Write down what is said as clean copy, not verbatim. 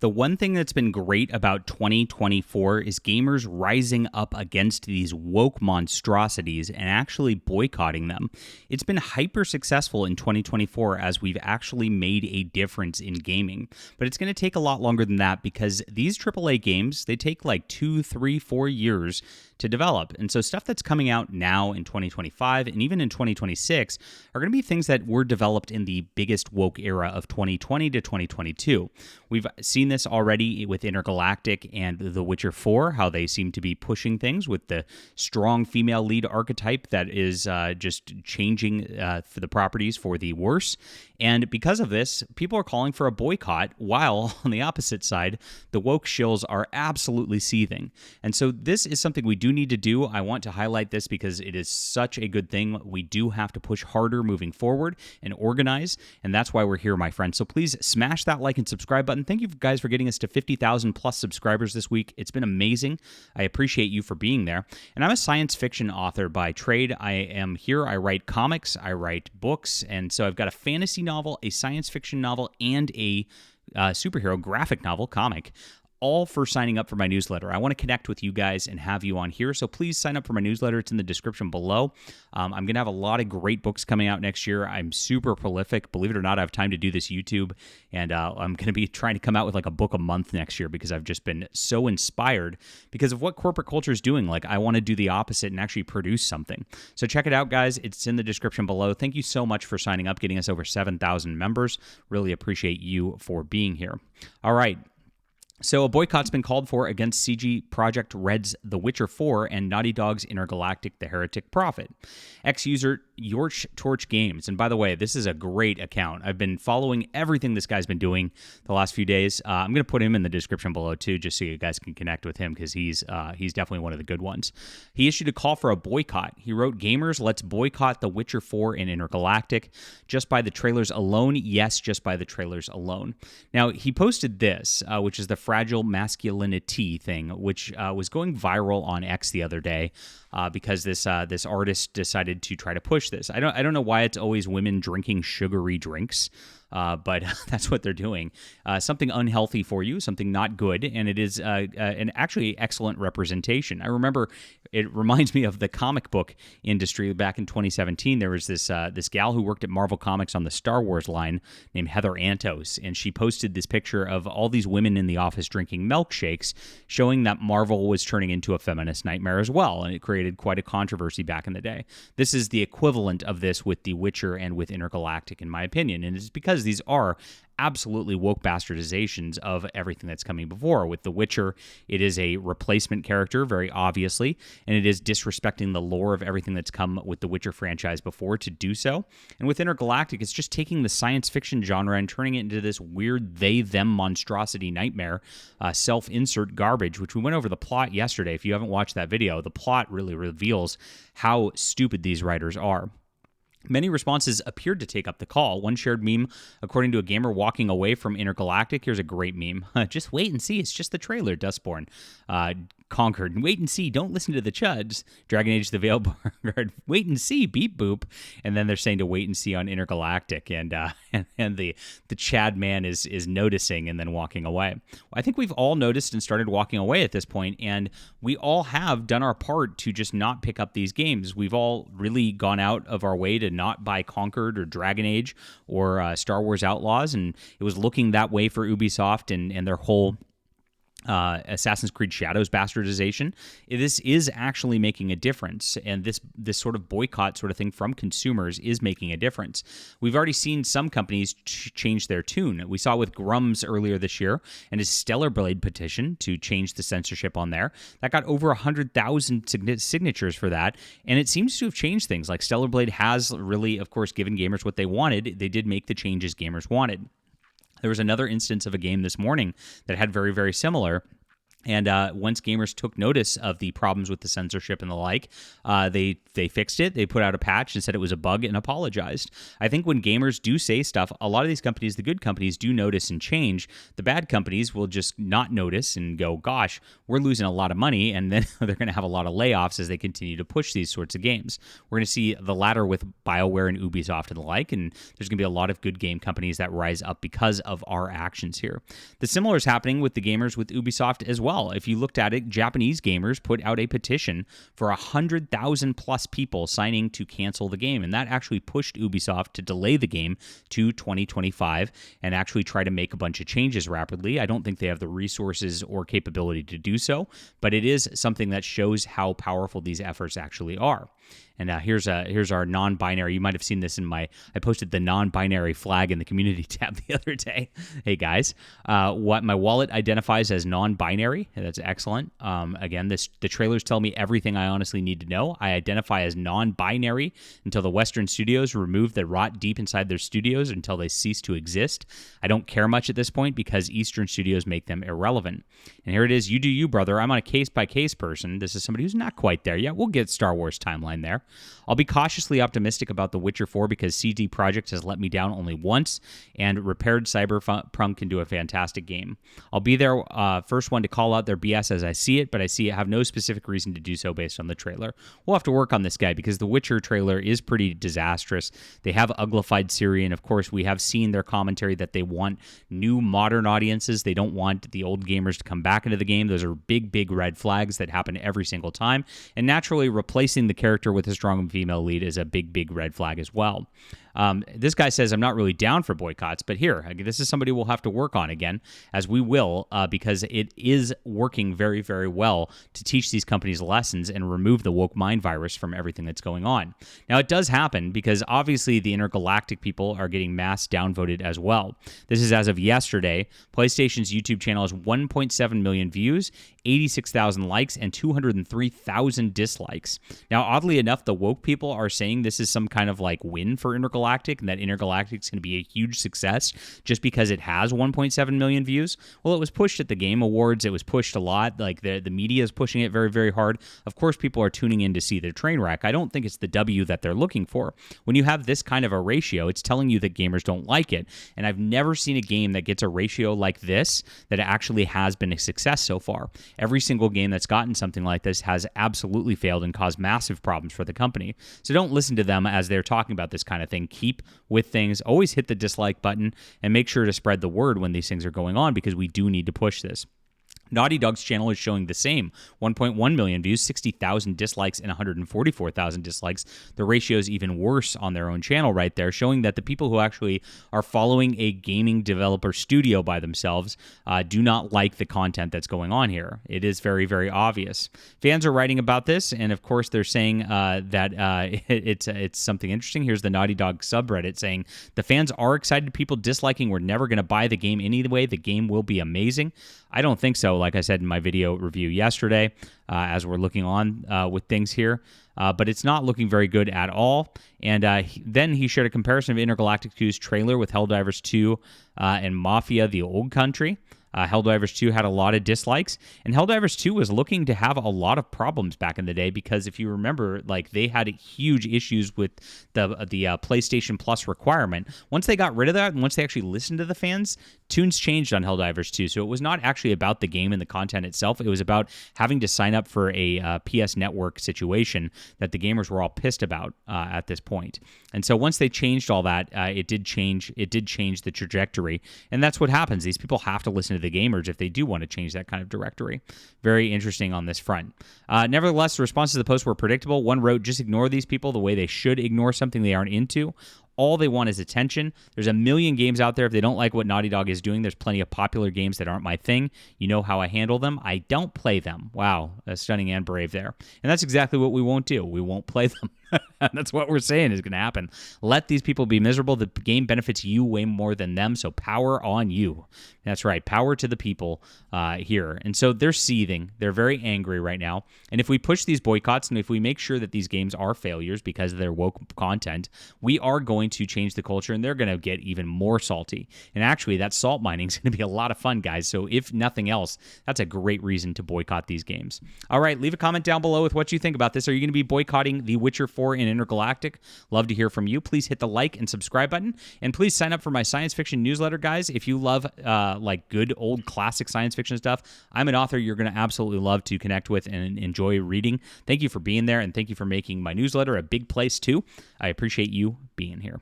The one thing that's been great about 2024 is gamers rising up against these woke monstrosities and actually boycotting them. It's been hyper successful in 2024 as we've actually made a difference in gaming. But it's going to take a lot longer than that because these AAA games, they take like 2, 3, 4 years to develop. And so stuff that's coming out now in 2025 and even in 2026 are going to be things that were developed in the biggest woke era of 2020 to 2022. We've seen this already with Intergalactic and The Witcher 4, how they seem to be pushing things with the strong female lead archetype that is just changing for the properties for the worse. And because of this, people are calling for a boycott, while on the opposite side, the woke shills are absolutely seething. And so this is something we do need to do. I want to highlight this because it is such a good thing. We do have to push harder moving forward and organize, and that's why we're here, my friends. So please smash that like and subscribe button. Thank you guys for getting us to 50,000 plus subscribers this week. It's been amazing. I appreciate you for being there. And I'm a science fiction author by trade. I am here. I write comics. I write books. And so I've got a fantasy novel, a science fiction novel, and a superhero graphic novel comic, all for signing up for my newsletter. I want to connect with you guys and have you on here, so please sign up for my newsletter. It's in the description below. I'm going to have a lot of great books coming out next year. I'm super prolific. Believe it or not, I have time to do this YouTube, and I'm going to be trying to come out with like a book a month next year because I've just been so inspired because of what corporate culture is doing. Like, I want to do the opposite and actually produce something. So check it out, guys. It's in the description below. Thank you so much for signing up, getting us over 7,000 members. Really appreciate you for being here. All right. So a boycott's been called for against CD Projekt Red's The Witcher 4 and Naughty Dog's Intergalactic, The Heretic Prophet. Ex-user Torch Games, and by the way, this is a great account. I've been following everything this guy's been doing the last few days. I'm going to put him in the description below too, just so you guys can connect with him because he's definitely one of the good ones. He issued a call for a boycott. He wrote, "Gamers, let's boycott The Witcher 4 and Intergalactic. Just by the trailers alone, yes, just by the trailers alone." Now, he posted this, which is the fragile masculinity thing, which was going viral on X the other day because this artist decided to try to push this. I don't know why it's always women drinking sugary drinks. But that's what they're doing. Something unhealthy for you, something not good, and it is an actually excellent representation. I remember it reminds me of the comic book industry back in 2017. There was this gal who worked at Marvel Comics on the Star Wars line named Heather Antos, and she posted this picture of all these women in the office drinking milkshakes, showing that Marvel was turning into a feminist nightmare as well, and it created quite a controversy back in the day. This is the equivalent of this with The Witcher and with Intergalactic, in my opinion, and it's because these are absolutely woke bastardizations of everything that's coming before. With The Witcher, it is a replacement character, very obviously, and it is disrespecting the lore of everything that's come with the Witcher franchise before to do so. And with Intergalactic, it's just taking the science fiction genre and turning it into this weird they-them monstrosity nightmare, self-insert garbage, which we went over the plot yesterday. If you haven't watched that video, the plot really reveals how stupid these writers are. Many responses appeared to take up the call. One shared meme, according to a gamer walking away from Intergalactic. Here's a great meme. "Just wait and see. It's just the trailer, Dustborn. Conquered. Wait and see. Don't listen to the chuds. Dragon Age the Veilguard. Wait and see. Beep boop." And then they're saying to wait and see on Intergalactic. And the Chad man is noticing and then walking away. I think we've all noticed and started walking away at this point, and we all have done our part to just not pick up these games. We've all really gone out of our way to not buy Conquered or Dragon Age or Star Wars Outlaws, and it was looking that way for Ubisoft and their whole Assassin's Creed Shadows bastardization. This is actually making a difference, and this sort of boycott sort of thing from consumers is making a difference. We've already seen some companies change their tune. We saw with Grum's earlier this year and his Stellar Blade petition to change the censorship on there. That got over 100,000 signatures for that, and it seems to have changed things. Like, Stellar Blade has really, of course, given gamers what they wanted. They did make the changes gamers wanted. There was another instance of a game this morning that had very, very similar. And once gamers took notice of the problems with the censorship and the like, they fixed it. They put out a patch and said it was a bug and apologized. I think when gamers do say stuff, a lot of these companies, the good companies, do notice and change. The bad companies will just not notice and go, gosh, we're losing a lot of money, and then they're going to have a lot of layoffs as they continue to push these sorts of games. We're going to see the latter with BioWare and Ubisoft and the like, and there's going to be a lot of good game companies that rise up because of our actions here. The similar is happening with the gamers with Ubisoft as well. If you looked at it, Japanese gamers put out a petition for 100,000 plus people signing to cancel the game, and that actually pushed Ubisoft to delay the game to 2025 and actually try to make a bunch of changes rapidly. I don't think they have the resources or capability to do so, but it is something that shows how powerful these efforts actually are. And here's our non-binary. You might have seen this I posted the non-binary flag in the community tab the other day. Hey guys, what my wallet identifies as non-binary. That's excellent. Again, the trailers tell me everything I honestly need to know. I identify as non-binary until the Western studios remove the rot deep inside their studios until they cease to exist. I don't care much at this point because Eastern studios make them irrelevant. And here it is. You do you, brother. I'm on a case-by-case person. This is somebody who's not quite there yet. We'll get Star Wars timeline there. I'll be cautiously optimistic about The Witcher 4 because CD Projekt has let me down only once, and repaired Cyberpunk can do a fantastic game. I'll be there first one to call out their BS as I see it, but I have no specific reason to do so based on the trailer. We'll have to work on this guy because The Witcher trailer is pretty disastrous. They have uglified Ciri, and of course we have seen their commentary that they want new modern audiences. They don't want the old gamers to come back into the game. Those are big, big red flags that happen every single time, and naturally replacing the character with a strong female lead is a big, big red flag as well. This guy says, I'm not really down for boycotts, but here, this is somebody we'll have to work on again, as we will, because it is working very, very well to teach these companies lessons and remove the woke mind virus from everything that's going on. Now, it does happen because obviously the Intergalactic people are getting mass downvoted as well. This is as of yesterday. PlayStation's YouTube channel has 1.7 million views, 86,000 likes, and 203,000 dislikes. Now, oddly enough, the woke people are saying this is some kind of like win for Intergalactic, and that Intergalactic is going to be a huge success just because it has 1.7 million views. Well, it was pushed at the Game Awards. It was pushed a lot. Like the media is pushing it very, very hard. Of course, people are tuning in to see the train wreck. I don't think it's the W that they're looking for. When you have this kind of a ratio, it's telling you that gamers don't like it. And I've never seen a game that gets a ratio like this that actually has been a success so far. Every single game that's gotten something like this has absolutely failed and caused massive problems for the company. So don't listen to them as they're talking about this kind of thing. Keep with things. Always hit the dislike button and make sure to spread the word when these things are going on, because we do need to push this. Naughty Dog's channel is showing the same. 1.1 million views, 60,000 dislikes, and 144,000 dislikes. The ratio is even worse on their own channel right there, showing that the people who actually are following a gaming developer studio by themselves do not like the content that's going on here. It is very, very obvious. Fans are writing about this, and of course they're saying that it's something interesting. Here's the Naughty Dog subreddit saying, the fans are excited. People disliking, we're never going to buy the game anyway. The game will be amazing. I don't think so, like I said in my video review yesterday, as we're looking on with things here. But it's not looking very good at all. And then he shared a comparison of Intergalactic 2's trailer with Helldivers 2 and Mafia: The Old Country. Helldivers 2 had a lot of dislikes, and Helldivers 2 was looking to have a lot of problems back in the day because if you remember, like they had huge issues with the PlayStation Plus requirement. Once they got rid of that, and once they actually listened to the fans, tunes changed on Helldivers 2. So it was not actually about the game and the content itself. It was about having to sign up for a PS Network situation that the gamers were all pissed about at this point. And so once they changed all that, it did change the trajectory, and that's what happens. These people have to listen to the gamers if they do want to change that kind of directory. Very interesting on this front. Nevertheless, the responses to the post were predictable. One wrote, just ignore these people the way they should ignore something they aren't into. All they want is attention. There's a million games out there. If they don't like what Naughty Dog is doing, there's plenty of popular games that aren't my thing. You know how I handle them. I don't play them. Wow, that's stunning and brave there. And that's exactly what we won't do. We won't play them. That's what we're saying is going to happen. Let these people be miserable. The game benefits you way more than them, so power on you. That's right. Power to the people here. And so they're seething. They're very angry right now. And if we push these boycotts and if we make sure that these games are failures because of their woke content, we are going to change the culture and they're going to get even more salty. And actually, that salt mining is going to be a lot of fun, guys. So if nothing else, that's a great reason to boycott these games. All right, leave a comment down below with what you think about this. Are you going to be boycotting The Witcher 4 in Intergalactic? Love to hear from you. Please hit the like and subscribe button. And please sign up for my science fiction newsletter, guys. If you love like good old classic science fiction stuff, I'm an author you're going to absolutely love to connect with and enjoy reading. Thank you for being there, and thank you for making my newsletter a big place too. I appreciate you being here.